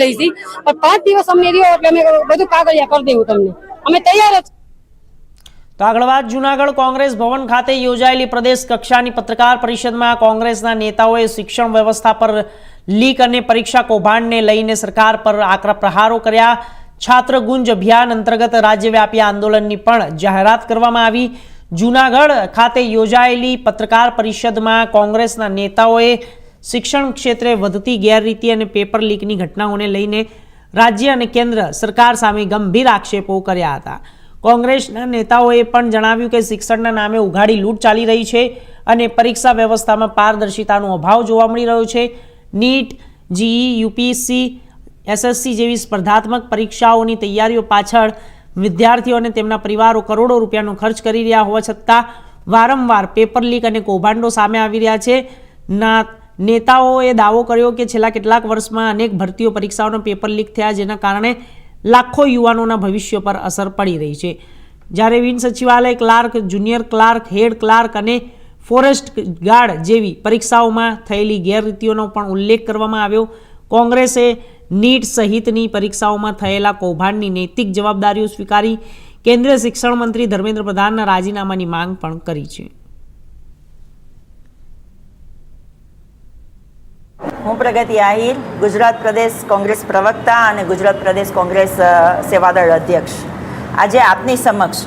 પણ 5 દિવસ અમને રહ્યો એટલે અમે બધું કાગળિયા કરી દેવું તમને અમે તૈયાર જ। તો આગળ વાત જૂનાગઢ કોંગ્રેસ ભવન ખાતે યોજાયેલી પ્રદેશ કક્ષાની પત્રકાર પરિષદમાં કોંગ્રેસના નેતાઓએ શિક્ષણ વ્યવસ્થા પર લીક અને પરીક્ષા કૌભાંડને લઈને સરકાર પર આકરા પ્રહારો કર્યા। છાત્ર ગુંજ અભિયાન અંતર્ગત રાજ્યવ્યાપી આંદોલનની પણ જાહેરાત કરવામાં આવી। જૂનાગઢ ખાતે યોજાયેલી પત્રકાર પરિષદમાં કોંગ્રેસના નેતાઓએ શિક્ષણ ક્ષેત્રે વધતી ગેરરીતિ અને પેપર લીકની ઘટનાઓને લઈને રાજ્ય અને કેન્દ્ર સરકાર સામે ગંભીર આક્ષેપો કર્યા હતા। કોંગ્રેસના નેતાઓએ પણ જણાવ્યું કે શિક્ષણના નામે ઉઘાડી લૂંટ ચાલી રહી છે અને પરીક્ષા વ્યવસ્થામાં પારદર્શિતાનો અભાવ જોવા મળી રહ્યો છે। નીટ, જીઈ, યુપીએસસી, એસએસસી જેવી સ્પર્ધાત્મક પરીક્ષાઓની તૈયારીઓ પાછળ વિદ્યાર્થીઓ અને તેમના પરિવારો કરોડો રૂપિયાનો ખર્ચ કરી રહ્યા હોવા છતાં વારંવાર પેપર લીક અને કૌભાંડો સામે આવી રહ્યા છે। નેતાઓએ દાવો કર્યો કે છેલ્લા કેટલાક વર્ષમાં અનેક ભરતીઓ પરીક્ષાઓના પેપર લીક થયા, જેના કારણે લાખો યુવાનોના ભવિષ્ય પર અસર પડી રહી છે। જ્યારે બિન સચિવાલય clerk, junior clerk, head clerk અને ફોરેસ્ટ ગાર્ડ જેવી પરીક્ષાઓમાં થયેલી ગેરરીતિઓનો પણ ઉલ્લેખ કરવામાં આવ્યો। કોંગ્રેસે નીટ સહિતની પરીક્ષાઓમાં થયેલા કૌભાંડની નૈતિક જવાબદારીઓ સ્વીકારી કેન્દ્રીય શિક્ષણ મંત્રી ધર્મેન્દ્ર પ્રધાનના રાજીનામાની માંગ પણ કરી છે। હું પ્રગતિ આહિર, ગુજરાત પ્રદેશ કોંગ્રેસ પ્રવક્તા અને ગુજરાત પ્રદેશ કોંગ્રેસ સેવાદળ અધ્યક્ષ। આજે આપની સમક્ષ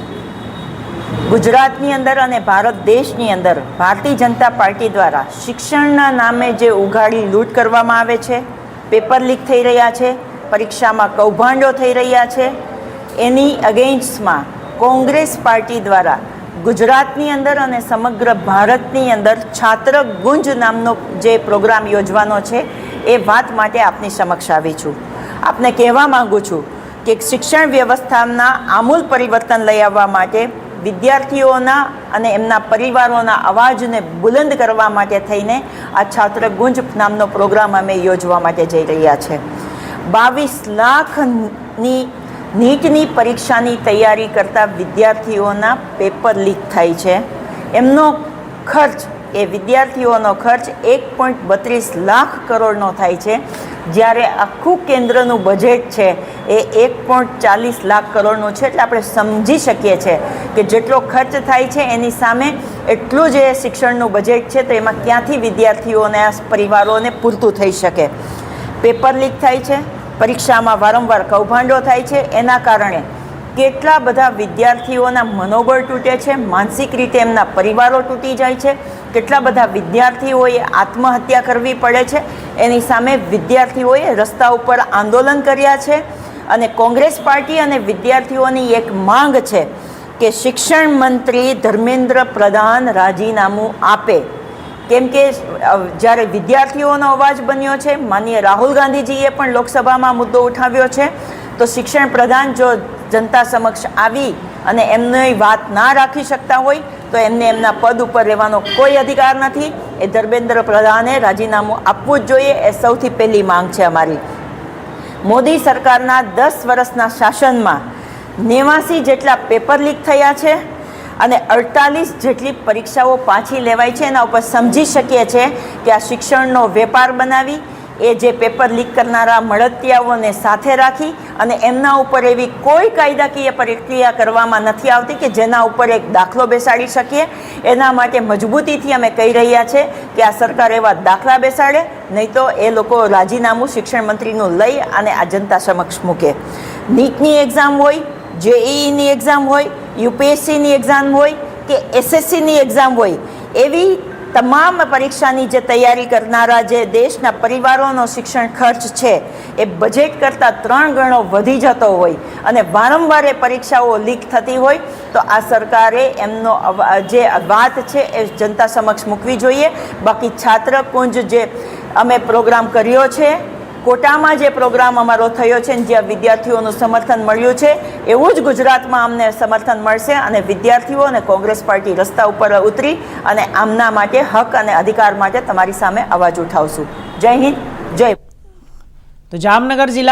ગુજરાતની અંદર અને ભારત દેશની અંદર ભારતીય જનતા પાર્ટી દ્વારા શિક્ષણના નામે જે ઉઘાડી લૂંટ કરવામાં આવે છે, પેપર લીક થઈ રહ્યા છે, પરીક્ષામાં કૌભાંડો થઈ રહ્યા છે, એની અગેન્સ્ટમાં કોંગ્રેસ પાર્ટી દ્વારા ગુજરાતની અંદર અને સમગ્ર ભારતની અંદર છાત્ર ગુંજ નામનો જે પ્રોગ્રામ યોજવાનો છે એ વાત માટે આપની સમક્ષ આવી છું। આપને કહેવા માગું છું કે શિક્ષણ વ્યવસ્થાના આમૂલ પરિવર્તન લઈ આવવા માટે વિદ્યાર્થીઓના અને એમના પરિવારોના અવાજને બુલંદ કરવા માટે થઈને આ છાત્ર ગુંજ નામનો પ્રોગ્રામ અમે યોજવા માટે જઈ રહ્યા છે। 22 લાખની નીટની પરીક્ષાની તૈયારી કરતા વિદ્યાર્થીઓના પેપર લીક થાય છે। એમનો ખર્ચ, એ વિદ્યાર્થીઓનો ખર્ચ 1.32 લાખ કરોડનો થાય છે, જ્યારે આખું કેન્દ્રનું બજેટ છે એ 1.40 લાખ કરોડનું છે। એટલે આપણે સમજી શકીએ છીએ કે જેટલો ખર્ચ થાય છે એની સામે એટલું જે શિક્ષણનું બજેટ છે તો એમાં ક્યાંથી વિદ્યાર્થીઓને, પરિવારોને પૂરતું થઈ શકે। પેપર લીક થાય છે, પરીક્ષામાં વારંવાર કૌભાંડો થાય છે, એના કારણે કેટલા બધા વિદ્યાર્થીઓના મનોબળ તૂટે છે, માનસિક રીતે એમના પરિવારો તૂટી જાય છે, કેટલા બધા વિદ્યાર્થીઓએ આત્મહત્યા કરવી પડે છે। એની સામે વિદ્યાર્થીઓએ રસ્તા ઉપર આંદોલન કર્યા છે અને કોંગ્રેસ પાર્ટી અને વિદ્યાર્થીઓની એક માંગ છે કે શિક્ષણ મંત્રી ધર્મેન્દ્ર પ્રધાન રાજીનામું આપે, કેમ કે જ્યારે વિદ્યાર્થીઓનો અવાજ બન્યો છે, માનનીય રાહુલ ગાંધીજીએ પણ લોકસભામાં મુદ્દો ઉઠાવ્યો છે, તો શિક્ષણ પ્રધાન જો જનતા સમક્ષ આવી અને એમની વાત ના રાખી શકતા હોય તો એમને એમના પદ ઉપર રહેવાનો કોઈ અધિકાર નથી। એ ધર્મેન્દ્ર પ્રધાને રાજીનામું આપવું જ જોઈએ, એ સૌથી પહેલી માંગ છે અમારી। મોદી સરકારના 10 વર્ષના શાસનમાં 89 જેટલા પેપર લીક થયા છે અને 48 જેટલી પરીક્ષાઓ પાછી લેવાય છે। એના ઉપર સમજી શકીએ છીએ કે આ શિક્ષણનો વેપાર બનાવી એ જે પેપર લીક કરનારા મળતિયાઓને સાથે રાખી અને એમના ઉપર એવી કોઈ કાયદાકીય પ્રક્રિયા કરવામાં નથી આવતી કે જેના ઉપર એક દાખલો બેસાડી શકીએ। એના માટે મજબૂતીથી અમે કહી રહ્યા છે કે આ સરકાર એવા દાખલા બેસાડે, નહીં તો એ લોકો રાજીનામું શિક્ષણ મંત્રીનું લઈ અને આ જનતા સમક્ષ મૂકે। નીટની એક્ઝામ હોય, જેઈઈની એક્ઝામ હોય, યુપીએસસીની એક્ઝામ હોય કે એસએસસીની એક્ઝામ હોય, એવી તમામ પરીક્ષાની જે તૈયારી કરનારા જે દેશના પરિવારોનો શિક્ષણ ખર્ચ છે એ બજેટ કરતાં 3 ગણો વધી જતો હોય અને વારંવાર એ પરીક્ષાઓ લીક થતી હોય તો આ સરકારે એમનો જે વાત છે એ જનતા સમક્ષ મૂકવી જોઈએ। બાકી છાત્ર કુંજ જે અમે પ્રોગ્રામ કર્યો છે, કોટામાં જે પ્રોગ્રામ અમારો થયો છે ને જ્યાં વિદ્યાર્થીઓનું સમર્થન મળ્યું છે, એવું જ ગુજરાતમાં અમને સમર્થન મળશે અને વિદ્યાર્થીઓ અને કોંગ્રેસ પાર્ટી રસ્તા ઉપર ઉતરી અને આમના માટે હક અને અધિકાર માટે તમારી સામે અવાજ ઉઠાવશું। જય હિન્દ, જય। તો જામનગર જિલ્લા